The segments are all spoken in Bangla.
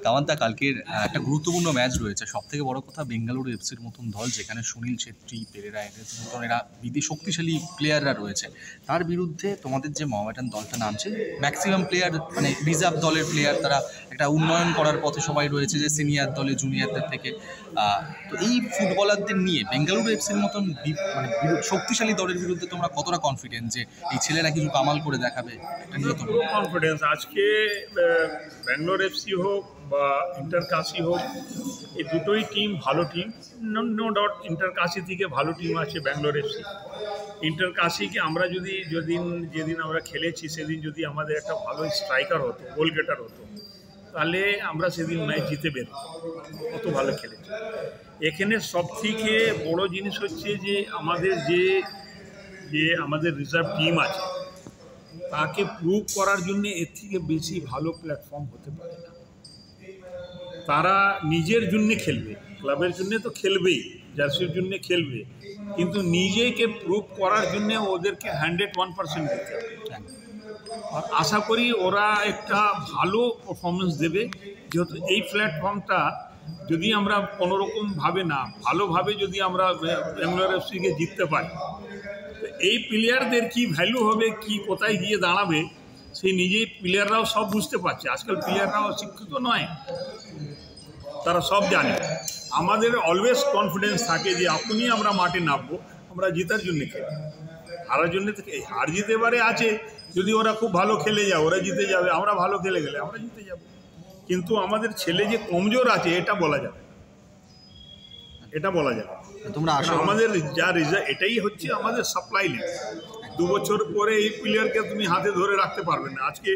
কামানদা কালকের একটা গুরুত্বপূর্ণ ম্যাচ রয়েছে। সবথেকে বড় কথা, বেঙ্গালুরু এফসির মতন দল, যেখানে সুনীল ছেত্রী, পেরেরা এদের মতন এরা শক্তিশালী প্লেয়াররা রয়েছে, তার বিরুদ্ধে তোমাদের যে মোহামেডান দলটা নামছে, ম্যাক্সিমাম প্লেয়ার মানে রিজার্ভ দলের প্লেয়ার, তারা একটা উন্নয়ন করার পথে সবাই রয়েছে, যে সিনিয়র দলে জুনিয়রদের থেকে। তো এই ফুটবলারদের নিয়ে বেঙ্গালুরু এফসির মতন মানে শক্তিশালী দলের বিরুদ্ধে তোমরা কতটা কনফিডেন্ট যে এই ছেলেরা কিছু কামাল করে দেখাবে? এটা নিয়ে তোমরা কনফিডেন্স। আজকে ব্যাঙ্গালোর এফসি হোক বা ইন্টারকাশি হোক, এই দুটোই টিম ভালো টিম, নো ডাউট। ইন্টারকাশি থেকে ভালো টিম আছে ব্যাঙ্গালোর এফসি। ইন্টারকাশিকে আমরা যেদিন আমরা খেলেছি, সেদিন যদি আমাদের একটা ভালো স্ট্রাইকার হতো, গোল গেটার হতো, তাহলে আমরা সেদিন ম্যাচ জিতে বেরোতাম, কত ভালো খেলেছি। এখানে সবথেকে বড় জিনিস হচ্ছে যে আমাদের রিজার্ভ টিম আছে, তাকে প্রুভ করার জন্য এর থেকে বেশি ভালো প্ল্যাটফর্ম হতে পারে না। তারা নিজের জন্য খেলবে, ক্লাবের জন্য তো খেলবেই, জার্সির জন্য খেলবে, কিন্তু নিজেকে প্রুভ করার জন্য ওদেরকে 101% দিতে হবে। আর আশা করি ওরা একটা ভালো পারফরমেন্স দেবে, যেহেতু এই প্ল্যাটফর্মটা যদি আমরা কোনোরকমভাবে না ভালোভাবে যদি আমরা ব্যাঙ্গালোর এফসিকে জিততে পারি, এই প্লেয়ারদের কি ভ্যালু হবে, কি কোথায় গিয়ে দাঁড়াবে, সেই নিজেই প্লেয়াররাও সব বুঝতে পারছে। আজকাল প্লেয়াররাও শিক্ষিত নয়, তারা সব জানে। আমাদের অলওয়েজ কনফিডেন্স থাকে যে এখনই আমরা মাঠে নামবো, আমরা জেতার জন্য খেলি, হারার জন্য থেকে। হার জিতে এবারে আছে, যদি ওরা খুব ভালো খেলে যায় ওরা জিতে যাবে, আমরা ভালো খেলে গেলে আমরা জিতে যাব। কিন্তু আমাদের ছেলে যে কমজোর আছে এটা বলা যাবে, তোমরা আমাদের যা রেজাল্ট, এটাই হচ্ছে আমাদের সাপ্লাই লেগ। 2 বছর পরে এই প্লেয়ারকে তুমি হাতে ধরে রাখতে পারবে না। আজকে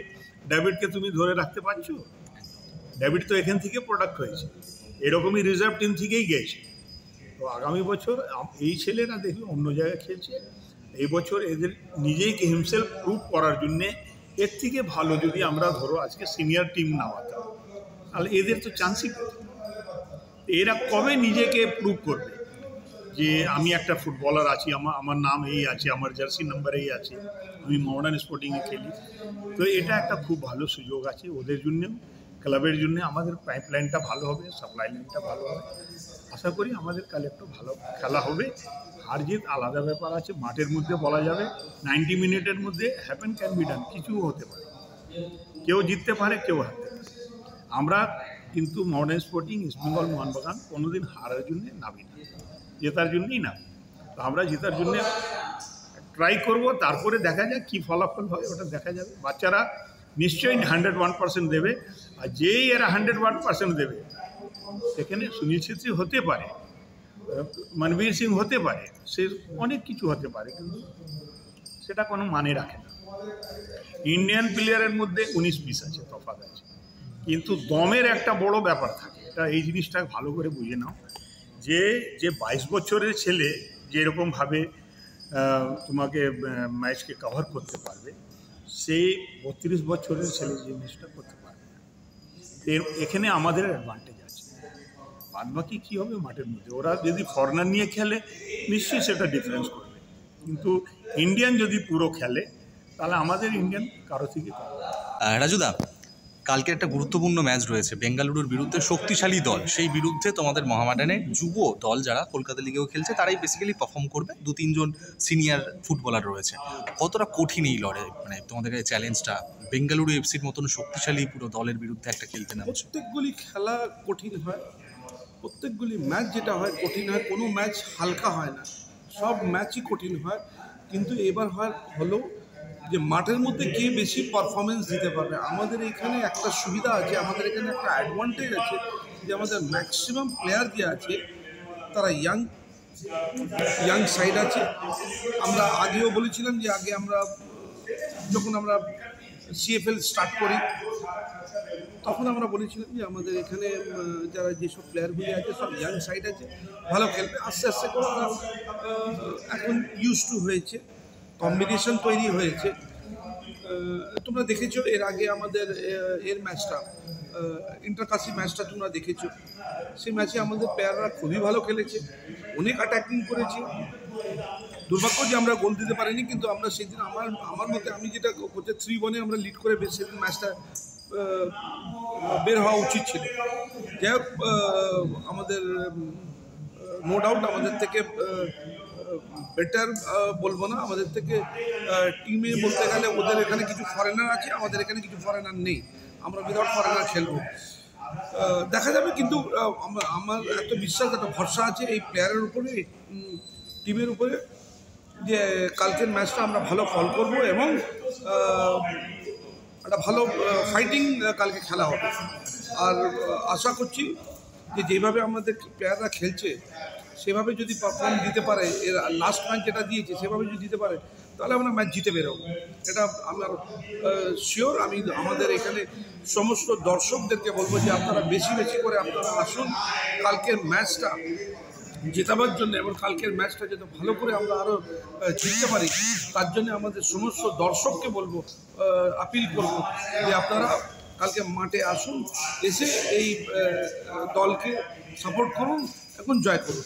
ডেভিডকে তুমি ধরে রাখতে পারছো? ডেভিড তো এখান থেকে প্রোডাক্ট হয়েছে, এরকমই রিজার্ভ টিম থেকেই গেছে। তো আগামী বছর এই ছেলেরা দেখবে অন্য জায়গায় খেলছে। এই বছর এদের নিজেকে হিমসেলফ প্রুভ করার জন্যে এর থেকে ভালো যদি আমরা ধরো আজকে সিনিয়র টিম নামাতাম, তাহলে এদের তো চান্সই পেত। এরা কবে নিজেকে প্রুভ করবে যে আমি একটা ফুটবলার আছি, আমার নাম এই আছে, আমার জার্সি নাম্বার এই আছে, আমি মোহামেডান স্পোর্টিংয়ে খেলি। তো এটা একটা খুব ভালো সুযোগ আছে ওদের জন্যেও, ক্লাবের জন্য। আমাদের পাইপলাইনটা ভালো হবে, সাপ্লাই লাইনটা ভালো হবে। আশা করি আমাদের কাল একটু ভালো খেলা হবে। হার জিত আলাদা ব্যাপার আছে, মাঠের মধ্যে বলা যাবে 90 মিনিটের মধ্যে হ্যাপেন ক্যান বি ডান, কিছু হতে পারে, কেউ জিততে পারে, কেউ হারতে পারে। আমরা কিন্তু মোহামেডান স্পোর্টিং, ইস্ট বেঙ্গল মোহনবাগান কোনোদিন হারার জন্য নামি না, জেতার জন্যই না। তো আমরা জেতার জন্য ট্রাই করব, তারপরে দেখা যাক কী ফলাফল হয়, ওটা দেখা যাবে। বাচ্চারা নিশ্চয়ই 101% দেবে, আর যেই এরা 101% দেবে, সেখানে সুনীল ছেত্রী হতে পারে, মনবীর সিং হতে পারে, সে অনেক কিছু হতে পারে, কিন্তু সেটা কোনো মানে রাখে না। ইন্ডিয়ান প্লেয়ারের মধ্যে 19-20 আছে, তফাৎ আছে, কিন্তু দমের একটা বড় ব্যাপার থাকে। এটা এই জিনিসটা ভালো করে বুঝে নাও, যে 22 বছরের ছেলে যেরকমভাবে তোমাকে ম্যাচকে কভার করতে পারবে, সেই 32 বছরের ছেলে জিনিসটা করতে পারবে না। এখানে আমাদের অ্যাডভান্টেজ আছে। বাদ বাকি কী হবে মাঠের মধ্যে, ওরা যদি ফরেনার নিয়ে খেলে নিশ্চয়ই সেটা ডিফারেন্স করবে, কিন্তু ইন্ডিয়ান যদি পুরো খেলে তাহলে আমাদের ইন্ডিয়ান কারো থেকে কম। রাজুদা, কালকে একটা গুরুত্বপূর্ণ ম্যাচ রয়েছে বেঙ্গালুরুর বিরুদ্ধে, শক্তিশালী দল, সেই বিরুদ্ধে তোমাদের মোহামেডানের যুব দল যারা কলকাতা লিগেও খেলছে, তারাই বেসিক্যালি পারফর্ম করবে। 2-3 জন সিনিয়র ফুটবলার রয়েছে। কতটা কঠিন এই লড়াই, মানে তোমাদের কাছে চ্যালেঞ্জটা, বেঙ্গালুরু এফসির মতন শক্তিশালী পুরো দলের বিরুদ্ধে একটা খেলতে নামছে? প্রত্যেকগুলি খেলা কঠিন হয়, প্রত্যেকগুলি ম্যাচ যেটা হয় কঠিন হয়, কোনো ম্যাচ হালকা হয় না, সব ম্যাচই কঠিন হয়। কিন্তু এবার হলো যে মাঠের মধ্যে কে বেশি পারফরমেন্স দিতে পারবে। আমাদের এখানে একটা সুবিধা আছে, আমাদের এখানে একটা অ্যাডভান্টেজ আছে, যে আমাদের ম্যাক্সিমাম প্লেয়ার যে আছে তারা ইয়াং সাইড আছে। আমরা আগেও বলেছিলাম যে আগে যখন আমরা CFL স্টার্ট করি, তখন আমরা বলেছিলাম যে আমাদের এখানে যারা যেসব প্লেয়ারগুলি আছে সব ইয়াং সাইড আছে, ভালো খেলবে। আস্তে আস্তে করে ওরা এখন ইউজ টু হয়েছে, কম্বিনেশন তৈরি হয়েছে। তোমরা দেখেছো এর আগে আমাদের ম্যাচটা, ইন্টারকাশি ম্যাচটা তোমরা দেখেছো। সেই ম্যাচে আমাদের প্লেয়াররা খুবই ভালো খেলেছে, অনেক অ্যাটাকিং করেছে। দুর্ভাগ্য যে আমরা গোল দিতে পারিনি, কিন্তু আমরা সেদিন আমার মতে আমি যেটা করতে 3-1 আমরা লিড করে সেদিন ম্যাচটা বের হওয়া উচিত ছিল। যাই হোক, আমাদের নো ডাউট আমাদের থেকে বেটার বলবো না, আমাদের থেকে টিমে বলতে গেলে ওদের এখানে কিছু ফরেনার আছে, আমাদের এখানে কিছু ফরেনার নেই, আমরা উইদাউট ফরেনার খেলবো। দেখা যাবে, কিন্তু আমার এত বিশ্বাস, এত ভরসা আছে এই প্লেয়ারের উপরে, টিমের উপরে, যে কালকের ম্যাচটা আমরা ভালো ফল করব এবং একটা ভালো ফাইটিং কালকে খেলা হবে। আর আশা করছি যে যেভাবে আমাদের প্লেয়াররা খেলছে সেভাবে যদি পারফর্ম দিতে পারে, এর লাস্ট ম্যাচ যেটা দিয়েছে সেভাবে যদি দিতে পারে, তাহলে আমরা ম্যাচ জিতে বেরোবো, এটা আমার শিওর। আমি আমাদের এখানে সমস্ত দর্শকদেরকে বলবো যে আপনারা বেশি বেশি করে আপনারা আসুন কালকের ম্যাচটা জেতাবার জন্য, এবং কালকের ম্যাচটা যাতে ভালো করে আমরা আরও জিততে পারি তার জন্য আমাদের সমস্ত দর্শককে বলবো, আপিল করব যে আপনারা কালকে মাঠে আসুন, এসে এই দলকে সাপোর্ট করুন এবং জয় করুন।